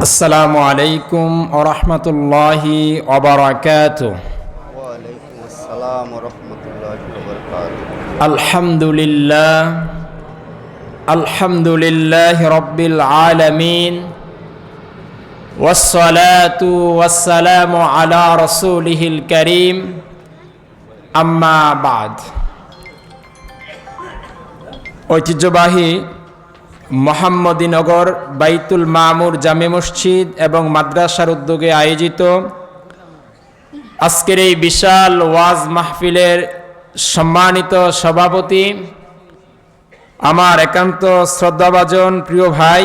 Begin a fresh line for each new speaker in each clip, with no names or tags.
আসসালামু আলাইকুম ওয়া রাহমাতুল্লাহি ওয়া বারাকাতুহু।
ওয়ালাইকুম আসসালাম ওয়া রাহমাতুল্লাহি ওয়া বারাকাতুহু।
আলহামদুলিল্লাহি রাব্বিল আলামিন ওয়াসসালাতু ওয়াসসালামু আলা রাসূলিহিল কারীম, আম্মা বাদ। ঐতিহ্যবাহী মোহাম্মদীনগর বাইতুল মামুর জামে মসজিদ এবং মাদ্রাসার উদ্যোগে আয়োজিত আজকের এই বিশাল ওয়াজ মাহফিলের সম্মানিত সভাপতি, আমার একান্ত শ্রদ্ধাভাজন প্রিয় ভাই,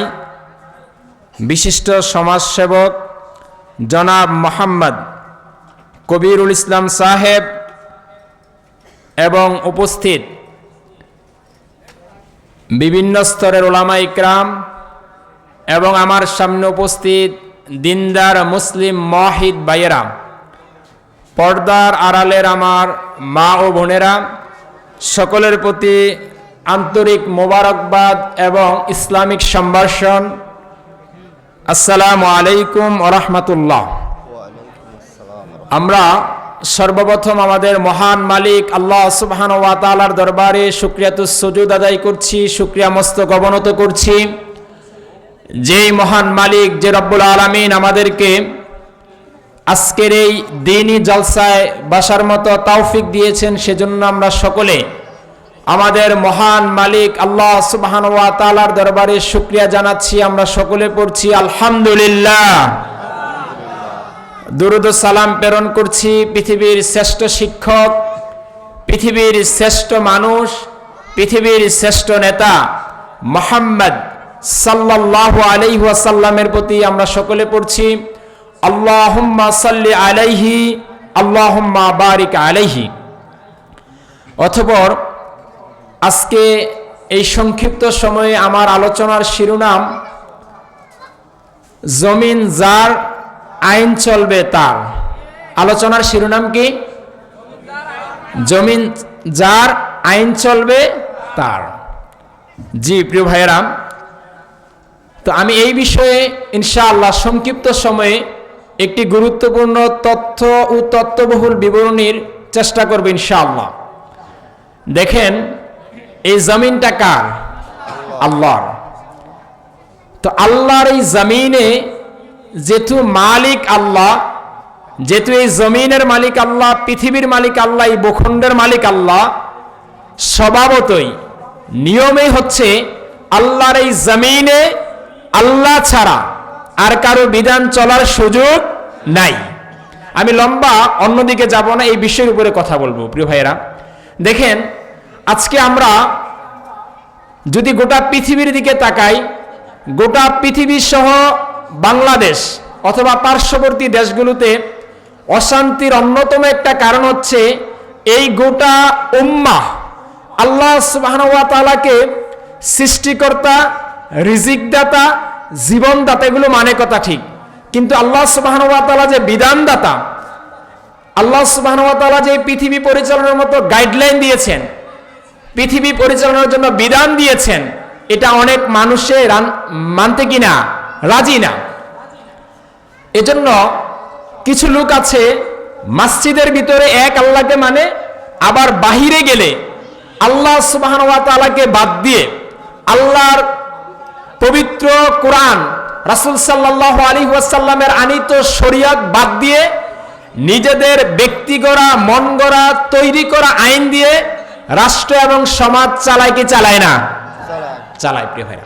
বিশিষ্ট সমাজসেবক জনাব মোহাম্মদ কবিরুল ইসলাম সাহেব এবং উপস্থিত বিভিন্ন স্তরের ওলামা ইকরাম এবং আমার সামনে উপস্থিত দিনদার মুসলিম মুওয়াহিদ ভাইয়েরা, পর্দার আড়ালের আমার মা ও বোনেরা, সকলের প্রতি আন্তরিক মোবারকবাদ এবং ইসলামিক সম্ভাষণ। আসসালামু আলাইকুম ওয়া রাহমাতুল্লাহ। আমরা সর্বপ্রথম আমাদের মহান মালিক আল্লাহ সুবহানাহু ওয়া তাআলার দরবারে শুকরিয়াতুস সুজুদ আদায় করছি, শুকরিয়া মস্তক অবনত করছি। যেই মহান মালিক, যে রব্বুল আলামিন আমাদেরকে আজকের এই দ্বীনি জলসায় বসার মতো তৌফিক দিয়েছেন, সেজন্য আমরা সকলে আমাদের মহান মালিক আল্লাহ সুবহানাহু ওয়া তাআলার দরবারে শুকরিয়া জানাচ্ছি। আমরা সকলে পড়ছি আলহামদুলিল্লাহ। দুরুদ ও সালাম প্রেরণ করছি পৃথিবীর শ্রেষ্ঠ শিক্ষক, পৃথিবীর শ্রেষ্ঠ মানুষ, পৃথিবীর শ্রেষ্ঠ নেতা মুহাম্মদ সাল্লাল্লাহু আলাইহি ওয়াসাল্লামের প্রতি। আমরা সকলে পড়ছি আল্লাহুম্মা সাল্লি আলাইহি আল্লাহুম্মা বারিক আলাইহি। অতঃপর আজকে এই সংক্ষিপ্ত সময়ে আমার আলোচনার শিরোনাম, জমিন যার আইন চলবে তার। আলোচনার শিরোনাম কি? জমিন যার আইন চলবে তার। জি প্রিয় ভাইয়েরা, তো আমি এই বিষয়ে ইনশাআল্লাহ সংক্ষিপ্ত সময়ে একটি গুরুত্বপূর্ণ তথ্য ও তথ্যবহুল বিবরণীর চেষ্টা করব ইনশাআল্লাহ। দেখেন, এই জমিনটা কার? আল্লাহর। তো আল্লাহর এই জমিনে যেহেতু মালিক আল্লাহ, যেহেতু এই জমিনের মালিক আল্লাহ, পৃথিবীর মালিক আল্লাহ, এই ভূখণ্ডের মালিক আল্লাহ, স্বভাবতই নিয়মে হচ্ছে আল্লাহর এই জমিনে আল্লাহ ছাড়া আর কারো বিধান চলার সুযোগ নাই। আমি লম্বা অন্যদিকে যাব না, এই বিষয়ের উপরে কথা বলবো প্রিয় ভাইয়েরা। দেখেন, আজকে আমরা যদি গোটা পৃথিবীর দিকে তাকাই, গোটা পৃথিবী সহ বাংলাদেশ অথবা পার্শ্ববর্তী দেশগুলোতে অশান্তির অন্যতম একটা কারণ হচ্ছে এই গোটা উম্মাহ আল্লাহ সুবহানাহু ওয়া তাআলাকে সৃষ্টিকর্তা, রিজিকদাতা, জীবনদাতা এগুলো মানে কথা ঠিক, কিন্তু আল্লাহ সুবহানাহু ওয়া তাআলা যে বিধানদাতা, আল্লাহ সুবহানাহু ওয়া তাআলা যে পৃথিবী পরিচালনার মতো গাইডলাইন দিয়েছেন, পৃথিবী পরিচালনার জন্য বিধান দিয়েছেন, এটা অনেক মানুষে মানতে কিনা রাজি না। এজন্য কিছু লোক আছে মসজিদের ভিতরে এক আল্লাহকে মানে, আবার বাহিরে গেলে আল্লাহ সুবহানাহু ওয়া তাআলাকে বাদ দিয়ে আল্লাহর পবিত্র কোরআন, রাসূল সাল্লাল্লাহু আলাইহি ওয়াসাল্লামের আনিত শরীয়ত বাদ দিয়ে নিজেদের ব্যক্তি গড়া, মন গড়া, তৈরি করা আইন দিয়ে রাষ্ট্র এবং সমাজ চালায় কি চালায় না? চালায় প্রিয় ভাইরা।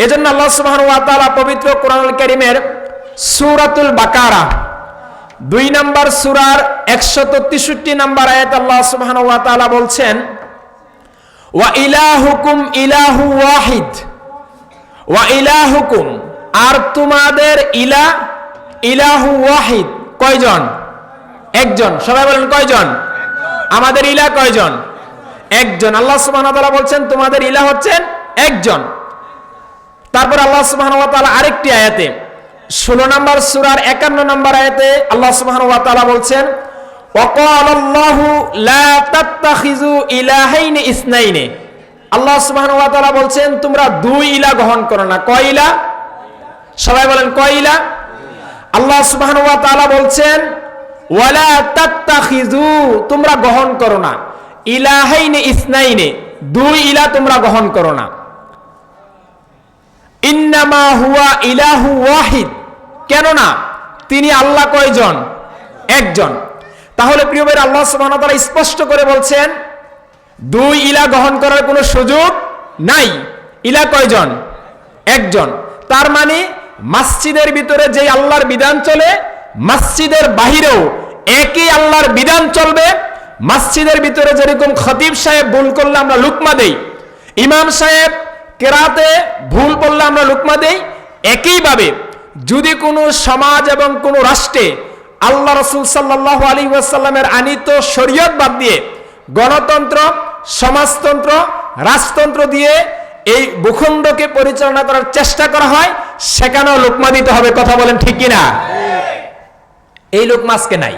এজন্য আল্লাহ সুবহানাহু ওয়া তাআলা পবিত্র কোরআনুল কারীমের সূরাতুল বাকারা 2 নম্বর সূরার 163 নম্বর আয়াত আল্লাহ সুবহানাহু ওয়া তাআলা বলছেন, ওয়া ইলাহুকুম ইলাহু ওয়াহিদ, ওয়া ইলাহুকুম, আর তোমাদের ইলাহু ওয়াহিদ। কয়জন? একজন। সবাই বলেন কয়জন? আমাদের ইলাহ কয়জন? একজন। আল্লাহ সুবহানাহু ওয়া তাআলা বলছেন তোমাদের ইলাহ হচ্ছেন একজন। তারপর আল্লাহ সুবহানাহু ওয়া তাআলা আরেকটি আয়াতে 16 নম্বর সূরার 51 নম্বর আয়াতে আল্লাহ সুবহানাহু ওয়া তাআলা বলছেন, ওয়া ক্বালাল্লাহু লা তাত্তাখিযু ইলাহাইনি ইসনাইনি। আল্লাহ সুবহানাহু ওয়া তাআলা বলছেন তোমরা দুই ইলাহ গ্রহণ করো না। কয় ইলাহ? সবাই বলেন কয় ইলা? আল্লাহ সুবহানাহু ওয়া তাআলা বলছেন ওয়ালা তাত্তাখিযু, তোমরা গ্রহণ করো না, ইলাহাইনি ইসনাইনি, দুই ইলা তোমরা গ্রহণ করো না। ইন্নামা হুয়া ইলাহু ওয়াহিদ, কেননা তিনি আল্লাহ কয়জন? একজন। তাহলে প্রিয় ভাই, আল্লাহ সুবহানাহু ওয়া তাআলা স্পষ্ট করে বলছেন দুই ইলা গ্রহণ করার কোনো সুযোগ নাই। ইলা কয়জন? একজন। তার মানে মসজিদের ভিতরে যে আল্লাহর বিধান চলে, মসজিদের বাহিরেও একই আল্লাহর বিধান চলবে। মসজিদের ভিতরে যেরকম খতিব সাহেব ভুল করলে আমরা লুকমা দেই, ইমাম সাহেব কেরাতে ভুল করলে আমরা লুকমা দেই, একইভাবে যদি কোনো সমাজ এবং কোনো রাষ্ট্রে আল্লাহ রাসূল সাল্লাল্লাহু আলাইহি ওয়াসাল্লামের আনিত শরীয়ত বাদ দিয়ে গণতন্ত্র, সমাজতন্ত্র, রাজতন্ত্র দিয়ে এই ভূখণ্ডকে পরিচালনা করার চেষ্টা করা হয়, সেখানেও লুকমা দিতে হবে। কথা বলেন ঠিক কিনা? এই লুকমা আজকে নাই।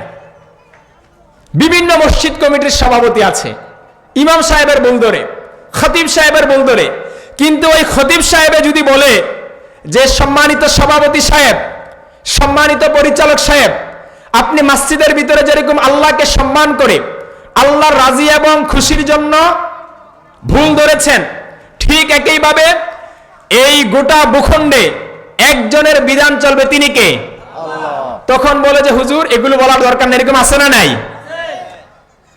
বিভিন্ন মসজিদ কমিটির সভাপতি আছে, ইমাম সাহেবের ভুল ধরে, খতিব সাহেবের ভুল ধরে, কিন্তু ওই খতিব সাহেবে যদি বলে যে সম্মানিত সভাপতি সাহেব, সম্মানিত পরিচালক সাহেব, আপনি মসজিদের ভিতরে যেরকম আল্লাহকে সম্মান করে আল্লাহর রাজি এবং খুশির জন্য ভুল ধরেছেন, ঠিক একইভাবে এই গোটা ভূখণ্ডে একজনের বিধান চলবে, তিনি কে? তখন বলে যে হুজুর এগুলো বলার দরকার নেই, এরকম আছে না নাই?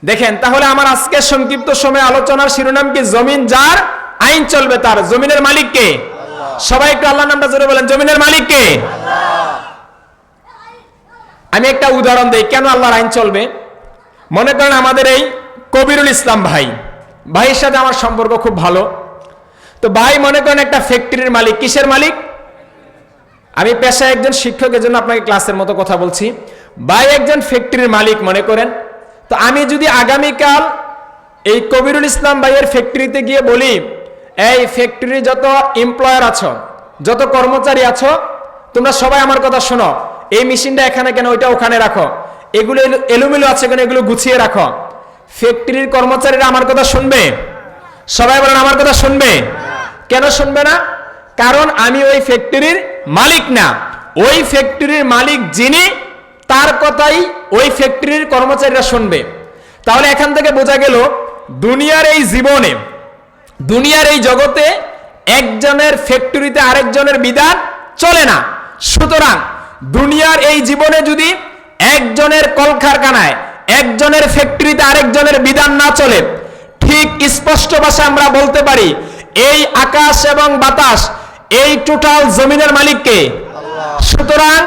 দেখেন, তাহলে আমার আজকে সংক্ষিপ্ত সময় আলোচনার শিরোনাম কি? জমিন যার, আইন চলবে তার। জমিনের মালিক কে? সবাই একটু আল্লাহর নামটা জোরে বলেন, জমিনের মালিক কে? আমি একটা উদাহরণ দেই কেন আল্লাহর আইন চলবে। মনে করেন আমাদের এই কবিরুল ইসলাম ভাইয়ের সাথে আমার সম্পর্ক খুব ভালো। তো ভাই মনে করেন একটা ফ্যাক্টরির মালিক। কিসের মালিক? আমি পেশায় একজন শিক্ষকের জন্য আপনাকে ক্লাসের মতো কথা বলছি। ভাই একজন ফ্যাক্টরির মালিক মনে করেন। তো আমি যদি আগামীকাল এই কবিরুল ইসলাম ভাইয়ের ফ্যাক্টরিতে গিয়ে বলি, এই ফ্যাক্টরির যত এমপ্লয়ার আছো, যত কর্মচারী আছো, তোমরা সবাই আমার কথা শোনো, এই মেশিনটা এখানে কেন, ওইটা ওখানে রাখো, এগুলো এলোমেলো আছে কেন, এগুলো গুছিয়ে রাখো। ফ্যাক্টরির কর্মচারীরা আমার কথা শুনবে? সবাই বলেন আমার কথা শুনবে? কেন শুনবে না? কারণ আমি ওই ফ্যাক্টরির মালিক না। ওই ফ্যাক্টরির মালিক যিনি, তার কথাই ওই ফ্যাক্টরির কর্মচারীরা শুনবে। তাহলে এখান থেকে বোঝা গেল দুনিয়ার এই জীবনে, দুনিয়ার এই জগতে একজনের ফ্যাক্টরিতে আরেকজনের বিধান চলে না। সুতরাং দুনিয়ার এই জীবনে যদি একজনের কলকারখানায়, একজনের ফ্যাক্টরিতে আরেকজনের বিধান না চলে, ঠিক স্পষ্ট ভাষায় আমরা বলতে পারি এই আকাশ এবং বাতাস, এই টোটাল জমিনের মালিক কে? সুতরাং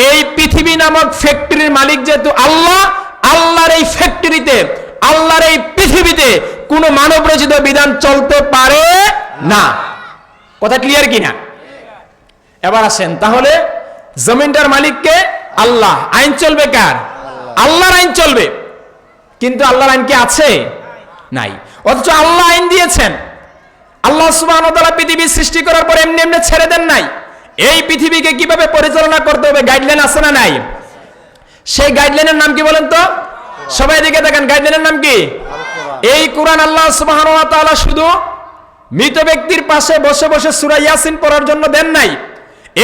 এই পৃথিবী নামক ফ্যাক্টরির মালিক যেহেতু আল্লাহ, আল্লাহর এই ফ্যাক্টরিতে, আল্লাহর এই পৃথিবীতে কোনো মানব রচিত বিধান চলতে পারে না। কথা ক্লিয়ার কিনা? এবার আসেন, তাহলে জমিনটার মালিককে? আল্লাহ। আইন চলবে কার? আল্লাহর আইন চলবে। কিন্তু আল্লাহর আইন কি আছে? নাই। অথচ আল্লাহ আইন দিয়েছেন। আল্লাহ সুবহানাহু ওয়া তাআলা পৃথিবী সৃষ্টি করার পর এমনি এমনি ছেড়ে দেন নাই। এই পৃথিবীকে কিভাবে পরিচালনা করতে হবে গাইডলাইন আছে না নাই? সেই গাইডলাইনের নাম কি বলেন তো? সবাই দিকে দেখেন, গাইডলাইনের নাম কি? এই কোরআন আল্লাহ সুবহানাহু ওয়া তাআলা শুধু মৃত ব্যক্তির পাশে বসে বসে সূরা ইয়াসিন পড়ার জন্য দেন নাই।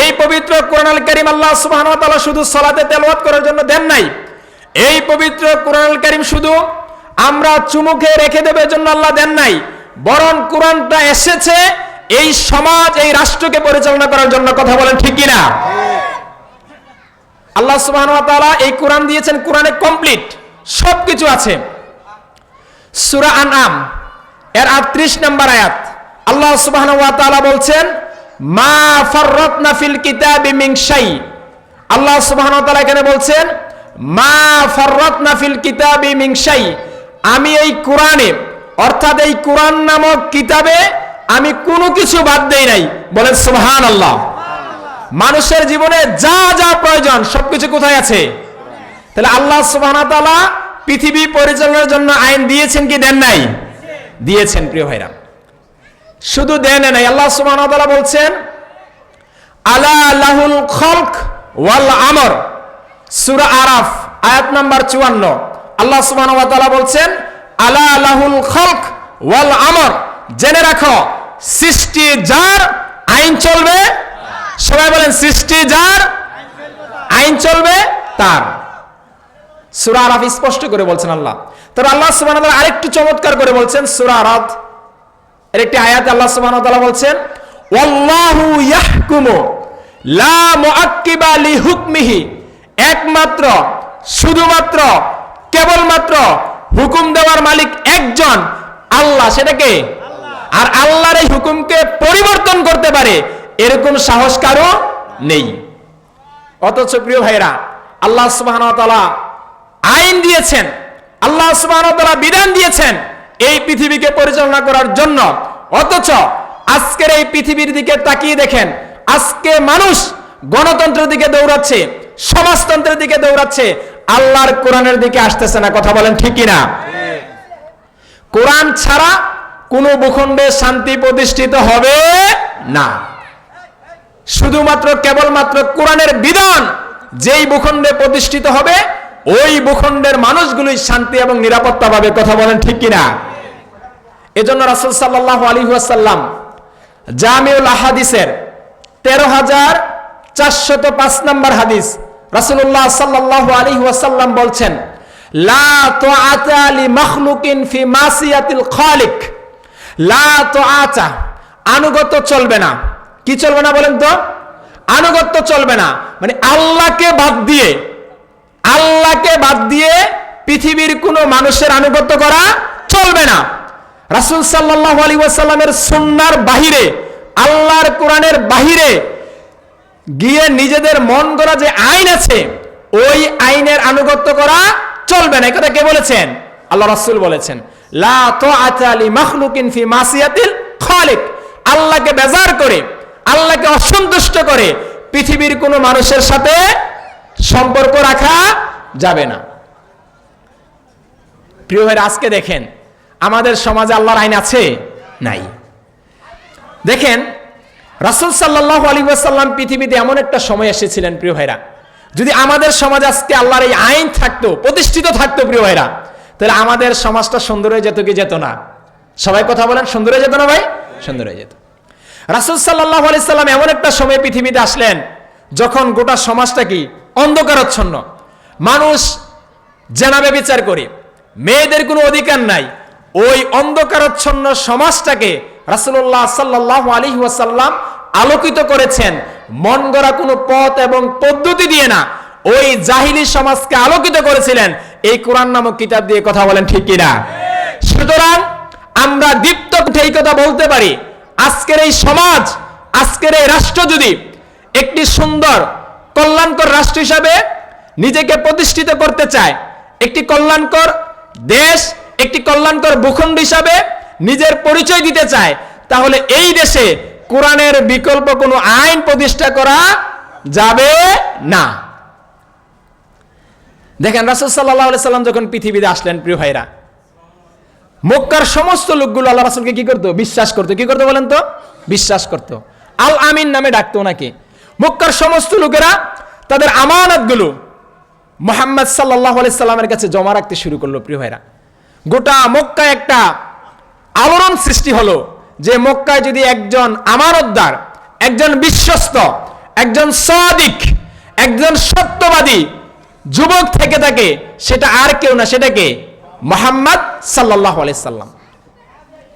এই পবিত্র কোরআনুল কারীম আল্লাহ সুবহানাহু ওয়া তাআলা শুধু সালাতে তেলাওয়াত করার জন্য দেন নাই। এই পবিত্র কোরআনুল কারীম শুধু আমরা চুমুকে রেখে দেবার জন্য আল্লাহ দেন নাই, বরং কোরআনটা এসেছে এই সমাজ, এই রাষ্ট্রকে পরিচালনা করার জন্য। কথা বলেন ঠিক কিনা? আল্লাহ সুবহানাহু ওয়া তাআলা এই কোরআন দিয়েছেন, কোরআনে কমপ্লিট সবকিছু আছে। সূরা আনআম এর 38 নম্বর আয়াত আল্লাহ সুবহানাহু ওয়া তাআলা বলছেন, মা ফাররাতনা ফিল কিতাবি মিন শাই। আল্লাহ সুবহানাহু ওয়া তাআলা এখানে বলছেন, মা ফাররাতনা ফিল কিতাবি মিন শাই, আমি এই কোরআনে, অর্থাৎ এই কোরআন নামক কিতাবে আমি কোনো কিছু বাদ দেই নাই। বলেন সুবহানাল্লাহ। মানুষের জীবনে যা যা প্রয়োজন সবকিছু কোথায় আছে? তাহলে আল্লাহ সুবহানাহু ওয়া তাআলা পৃথিবী পরিচালনার জন্য আইন দিয়েছেন কি দেন নাই? দিয়েছেন প্রিয় ভাইরা। শুধু দেন নাই, আল্লাহ সুবহানাহু ওয়া তাআলা বলছেন, আলা লাহুল খালক ওয়াল আমর। সূরা আরাফ আয়াত নাম্বার 54 আল্লাহ সুবহানাহু ওয়া তাআলা বলছেন, আলা লাহুল খালক ওয়াল আমর, জেনে রাখো সৃষ্টি যার, আইন চলবে সবাই বলেন সৃষ্টি যার, আইন চলবে তার। সূরা আরাফ স্পষ্ট করে বলছেন আল্লাহ। তবে আল্লাহ সুবহানাহু ওয়া তাআলা আরেকটু চমৎকার করে বলছেন সূরা আরাফ এর একটি আয়াতে আল্লাহ সুবহানাহু ওয়া তাআলা বলছেন ওয়াল্লাহু ইয়াহকুমু লা মুআক্কিবা লিহুকমিহি, একমাত্র শুধুমাত্র কেবলমাত্র হুকুম দেওয়ার মালিক একজন আল্লাহ, সেটা কে? আর আল্লাহর এই হুকুমকে পরিবর্তন করতে পারে এরকম সাহস কারো নেই। অথচ প্রিয় ভাইরা, আল্লাহ সুবহানাহু ওয়া তাআলা আইন দিয়েছেন, আল্লাহ সুবহানাহু ওয়া তাআলা বিধান দিয়েছেন এই পৃথিবীকে পরিচালনা করার জন্য। অথচ আজকের এই পৃথিবীর দিকে তাকিয়ে দেখেন, আজকে মানুষ গণতন্ত্রের দিকে দৌড়াচ্ছে, সমাজতন্ত্রের দিকে দৌড়াচ্ছে, আল্লাহর কোরআনের দিকে আসতেছে না। কথা বলেন ঠিক কিনা? কোরআন ছাড়া কোনো ভূখণ্ডে শান্তি প্রতিষ্ঠিত হবে না। শুধুমাত্র কেবলমাত্র কোরআনের বিধান যেই ভূখণ্ডে প্রতিষ্ঠিত হবে ওই ভূখণ্ডের মানুষগুলোই শান্তি এবং নিরাপত্তা পাবে। কথা বলেন ঠিক কিনা? এজন্য রাসূল সাল্লাল্লাহু আলাইহি ওয়াসাল্লাম জামিউল আহাদিসের ১৩,৪০৫ নম্বর হাদিস রাসূলুল্লাহ সাল্লাল্লাহু আলাইহি ওয়াসাল্লাম বলছেন, লা তুআতা লিমাখলুকিন ফি মাসিয়াতিল খালিক। লা তুআতা, আনুগত্য চলবে না। কি চলবে না বলেন তো? আনুগত্য চলবে না, মানে আল্লাহকে বাদ দিয়ে পৃথিবীর কোনো মানুষের আনুগত্য করা চলবে না। রাসূল সাল্লাল্লাহু আলাইহি ওয়াসাল্লামের সুন্নাহর বাহিরে, আল্লাহর কোরআনের বাহিরে গিয়ে নিজেদের মন গড়া যে আইন আছে ওই আইনের আনুগত্য করা চলবে না। কথা কে বলেছেন? আল্লাহ রাসূল বলেছেন, লা তুআতা লিমাখলুকিন ফি মাসিয়াতিল খালিক। আল্লাহকে বেজার করে, আল্লাহকে অসন্তুষ্ট করে পৃথিবীর কোনো মানুষের সাথে সম্পর্ক রাখা যাবে না। প্রিয় ভাইরা, আজকে দেখেন আমাদের সমাজে আল্লাহর আইন আছে? নাই। দেখেন রাসূল সাল্লাল্লাহু আলাইহি ওয়াসাল্লাম পৃথিবীতে এমন একটা সময় এসেছিলেন প্রিয় ভাইরা, যদি আমাদের সমাজে আজকে আল্লাহর এই আইন থাকতো, প্রতিষ্ঠিত থাকতো প্রিয় ভাইরা, তাহলে আমাদের সমাজটা সুন্দর হয়ে যেত কি যেত না? সবাই কথা বলেন, সুন্দর হয়ে যেত না ভাই? সুন্দর হয়ে যেত। রাসূল সাল্লাল্লাহু আলাইহি সাল্লাম এমন একটা সময় পৃথিবীতে আসলেন যখন গোটা সমাজটা কি অন্ধকারাচ্ছন্ন, মানুষ জেনা ব্যভিচার করে, মেয়েদের কোনো অধিকার নাই। ওই অন্ধকারাচ্ছন্ন সমাজটাকে রাসূলুল্লাহ সাল্লাল্লাহু আলাইহি ওয়াসাল্লাম আলোকিত করেছেন মন গড়া কোনো পথ এবং পদ্ধতি দিয়ে না, ওই জাহিলি সমাজকে আলোকিত করেছিলেন এই কোরআন নামক কিতাব দিয়ে। কথা বলেন ঠিক কিনা? সুতরাং আমরা দীপ্ত এই কথা বলতে পারি, আজকের এই সমাজ, আজকের এই রাষ্ট্র যদি একটি সুন্দর কল্যাণকর রাষ্ট্র হিসাবে নিজেকে প্রতিষ্ঠিত করতে চায়, একটি কল্যাণকর দেশ, একটি কল্যাণকর ভূখণ্ড হিসাবে নিজের পরিচয় দিতে চায়, তাহলে এই দেশে কোরআনের বিকল্প কোনো আইন প্রতিষ্ঠা করা যাবে না। দেখেন রাসূল সাল্লাল্লাহু আলাইহি সাল্লাম যখন পৃথিবীতে আসলেন প্রিয় ভাইরা, মক্কার সমস্ত লোকগুলো আল্লাহ রাসূলকে কি করতো? বিশ্বাস করতো। কি করতো বলেন তো? বিশ্বাস করতো। আল আমিন নামে ডাকতো ওনাকে। মক্কার সমস্ত লোকেরা তাদের আমানতগুলো মুহাম্মদ সাল্লাল্লাহু আলাইহি সাল্লামের কাছে জমা রাখতে শুরু করলো প্রিয় ভাইরা। গোটা মক্কায় একটা আলোড়ন সৃষ্টি হলো যে মক্কায় যদি একজন আমানতদার, একজন বিশ্বস্ত, একজন সাদিক, একজন সত্যবাদী যুবক থেকে থাকে, সেটা আর কেউ না, সেটা কে? মুহাম্মদ সাল্লাল্লাহু আলাইহি সাল্লাম।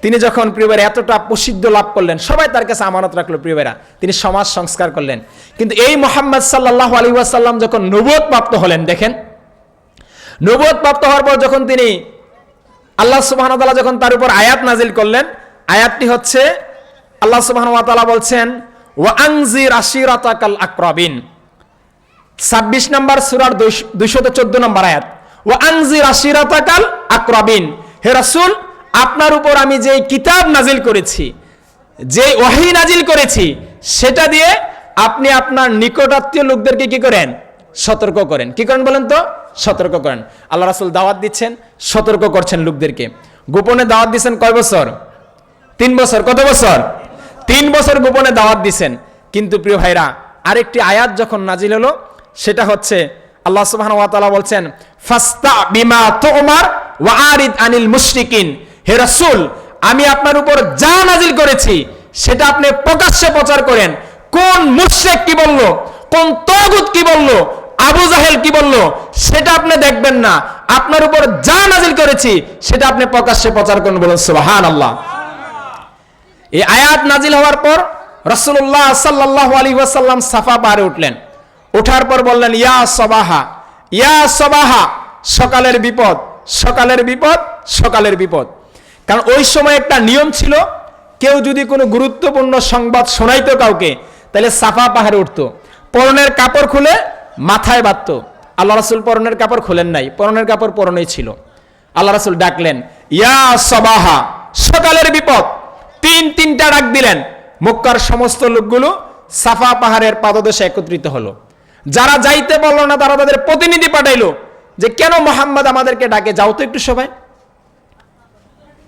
তিনি যখন প্রিয় ভাইরা এতটা প্রসিদ্ধ লাভ করলেন, সবাই তার কাছে আমানত রাখলো প্রিয় ভাইরা, তিনি সমাজ সংস্কার করলেন। কিন্তু এই মুহাম্মদ সাল্লাল্লাহু আলাইহি ওয়াসাল্লাম যখন নবুয়ত প্রাপ্ত হলেন, দেখেন নবুয়ত প্রাপ্ত হওয়ার পর যখন তিনি আল্লাহ সুবহানাহু ওয়া তাআলা যখন তার উপর আয়াত নাজিল করলেন, আয়াতটি হচ্ছে আল্লাহ সুবহানাহু ওয়া তাআলা বলছেন ওয়া আনজির আশিরাতাকাল আকরাবিন, 26 নম্বর সূরার 214 নম্বর আয়াত। ওয়া আনজির আশিরাতাকাল আকরাবিন, হে রাসূল আপনার উপর আমি যে কিতাব নাজিল করেছি, যে ওহী নাজিল করেছি, সেটা দিয়ে আপনি আপনার নিকটাত্মীয় লোকদেরকে কি করেন? সতর্ক করেন। কি করেন বলেন তো? সতর্ক করেন। আল্লাহ রাসূল দাওয়াত দিচ্ছেন, সতর্ক করছেন লোকদেরকে। গোপনে দাওয়াত দিচ্ছেন কয় বছর? 3 বছর। কত বছর? 3 বছর গোপনে দাওয়াত দিচ্ছেন। কিন্তু প্রিয় ভাইরা, আরেকটি আয়াত যখন নাজিল হলো, সেটা হচ্ছে আল্লাহ সুবহানাহু ওয়া তাআলা বলছেন ফাস্তা বিমা তুমার ওয়া আরিদ আনিল মুশরিকিন, হে রাসূল আমি আপনার উপর যা নাজিল করেছি সেটা আপনি প্রকাশ্যে প্রচার করেন, কোন মুশরিক কি বলল, কোন তাগুত কি বলল, আবু জাহেল কি বলল, সেটা আপনি দেখবেন না। আপনার উপর যা নাজিল করেছি সেটা আপনি প্রকাশ্যে প্রচার করুন, বলুন সুবহানাল্লাহ। এই আয়াত নাজিল হওয়ার পর রাসূলুল্লাহ সাল্লাল্লাহু আলাইহি ওয়াসাল্লাম সাফা পাহাড়ে উঠলেন। ওঠার পর বললেন, ইয়া সবাহা, ইয়া সবাহা, সকালের বিপদ, সকালের বিপদ, সকালের বিপদ। কারণ ওই সময় একটা নিয়ম ছিল, কেউ যদি কোনো গুরুত্বপূর্ণ সংবাদ শোনাইতো কাউকে, তাহলে সাফা পাহাড়ে উঠতো, পরনের কাপড় খুলে মাথায় বাঁধতো। আল্লাহ রাসূল পরনের কাপড় খুলেন নাই, পরনের কাপড় পরনেই ছিল। আল্লাহ রাসূল ডাকলেন, ইয়া সবাহা, সকালের বিপদ। তিনটা ডাক দিলেন। মক্কার সমস্ত লোকগুলো সাফা পাহাড়ের পাদদেশে একত্রিত হলো। যারা যাইতে পারলো না তারা তাদের প্রতিনিধি পাঠাইলো যে কেন মুহাম্মদ আমাদেরকে ডাকে, যাও তো একটু সবাই।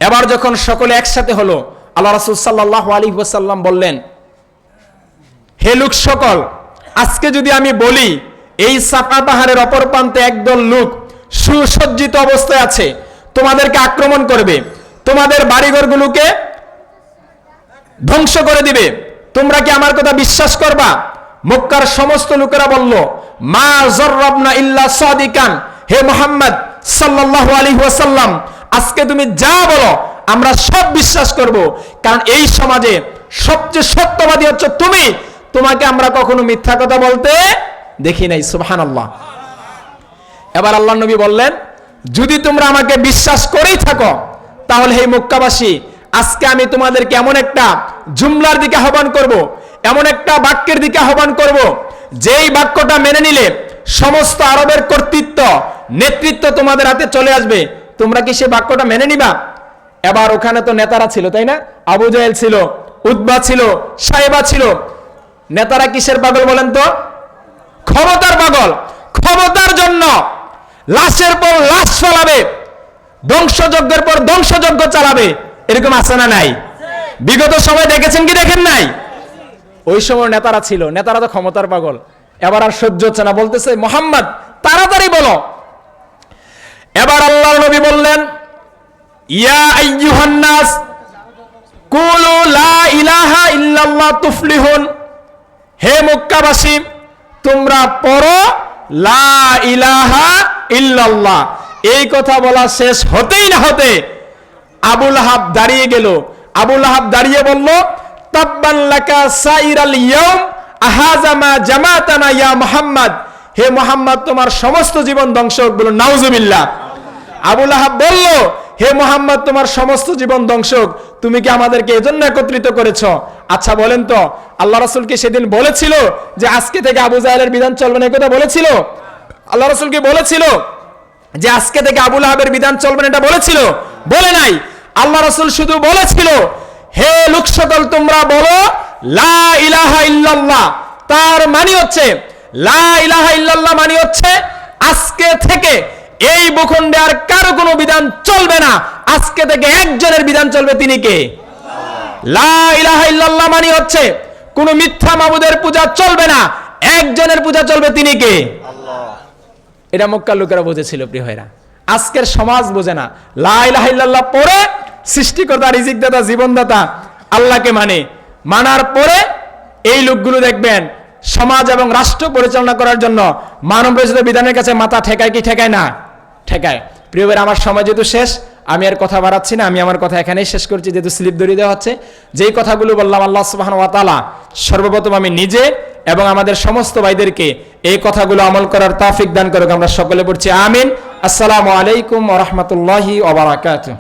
এবার যখন সকলে একসাথে হলো, আল্লাহ রাসূল সাল্লাল্লাহু আলাইহি ওয়াসাল্লাম বললেন, হে লোক সকল, আজকে যদি আমি বলি এই সাফা পাহাড়ের অপর প্রান্তে একদল লোক সুসজ্জিত অবস্থায় আছে, তোমাদেরকে আক্রমণ করবে, তোমাদের বাড়িঘরগুলোকে ধ্বংস করে দিবে, তোমরা কি আমার কথা বিশ্বাস করবা? মক্কার সমস্ত লোকেরা বলল, মা জররাবনা ইল্লা সাদিকান, হে মুহাম্মদ সাল্লাল্লাহু আলাইহি ওয়াসাল্লাম, আজকে তুমি যা বলো আমরা সব বিশ্বাস করব, কারণ এই সমাজে সবচেয়ে সত্যবাদী হচ্ছে তুমি, তোমাকে আমরা কখনো মিথ্যা কথা বলতে দেখি নাই। সুবহানাল্লাহ। এবার আল্লাহ নবী বললেন, যদি তোমরা আমাকে বিশ্বাস করেই থাকো, তাহলে হে মক্কাবাসী, আজকে আমি তোমাদেরকে এমন একটা জুমলার দিকে আহ্বান করব, এমন একটা বাক্যের দিকে আহ্বান করব, যেই বাক্যটা মেনে নিলে সমস্ত আরবের কর্তৃত্ব, নেতৃত্ব তোমাদের হাতে চলে আসবে। তোমরা কি সেই বাক্যটা মেনে নিবা? এবার ওখানে তো নেতারা ছিল, তাই না? আবু জাহেল ছিল, উতবা ছিল, সাইবা ছিল। নেতারা কিসের পাগল বলেন তো? ক্ষমতার পাগল। ক্ষমতার জন্য লাশের পর লাশ ফলাবে, ধ্বংসযজ্ঞের পর ধ্বংসযজ্ঞ চালাবে। এরকম আছে না নাই? বিগত সময় দেখেছেন কি দেখেন নাই? ওই সময় নেতারা ছিল, নেতারা তো ক্ষমতার পাগল। এবার আর সহ্য হচ্ছে না, বলতেছে, মুহাম্মদ তাড়াতাড়ি বলো। এবার আল্লাহর নবী বললেন, ইয়া আইয়ুহান নাস কুলু লা ইলাহা ইল্লাল্লাহ তুফলিহুন, হে মক্কাবাসী, তোমরা পড়ো লা ইলাহা ইল্লাল্লাহ। এই কথা বলা শেষ হতেই না হতে আবু লাহাব দাঁড়িয়ে গেল। আবু লাহাব দাঁড়িয়ে বলল, তাব্বান লাকা সাইরাল ইয়াউম আহাযা মা জামাতানা ইয়া মুহাম্মদ, হে মুহাম্মদ তোমার সমস্ত জীবন ধ্বংস হোক। বলো নাউজুবিল্লাহ। আবু লাহাব বলল, হে মুহাম্মদ তোমার সমস্ত জীবন ধ্বংস হোক, তুমি কি আমাদেরকে এজন্য একত্রিত করেছো? আচ্ছা বলেন তো, আল্লাহ রাসূল কি সেদিন বলেছিল যে আজকে থেকে আবু জাহেলের বিধান চলবে না? এই কথা বলেছিল? আল্লাহ রাসূল কি বলেছিল যে আজকে থেকে আবু লাহাবের বিধান চলবে না? এটা বলেছিল? বলে নাই। আল্লাহ রাসূল শুধু বলেছিল, হে লোক সকল, তোমরা বলো লা ইলাহা ইল্লাল্লাহ। তার মানে হচ্ছে লা ইলাহা ইল্লাল্লাহ মানে হচ্ছে আজকে থেকে এই ভূখণ্ডে আর কারো কোনো বিধান চলবে না, আজকে থেকে একজনের বিধান চলবে, তিনি কে? লা ইলাহা ইল্লাল্লাহ মানে হচ্ছে কোনো মিথ্যা মাবুদের পূজা চলবে না, একজনের পূজা চলবে, তিনি কে? আল্লাহ। এটা মক্কার লোকেরা বুঝেছিল প্রিয় ভাইরা, আজকের সমাজ বোঝে না। লা ইলাহা ইল্লাল্লাহ পরে সৃষ্টিকর্তা, রিজিকদাতা, জীবনদাতা আল্লাহকে মানার পরে এই লোকগুলো দেখবেন সমাজ এবং রাষ্ট্র পরিচালনা করার জন্য মানব রচিত বিধানের কাছে মাথা ঠেকায় কি ঠেকায় না? ঠেকায়। প্রিয় ভাইরা, আমার সময় যেহেতু শেষ, আমি আর কথা বাড়াচ্ছি না, আমি আমার কথা এখানেই শেষ করছি, যেহেতু স্লিপ ধরিয়ে দেওয়া হচ্ছে। যেই কথাগুলো বললাম, আল্লাহ সুবহানাহু ওয়া তাআলা সর্বপ্রথম আমি নিজে এবং আমাদের সমস্ত ভাইদেরকে এই কথাগুলো আমল করার তৌফিক দান করুক। আমরা সকলে পড়ছি আমিন। আসসালামু আলাইকুম ওয়া রাহমাতুল্লাহি ওয়া বারাকাতুহু।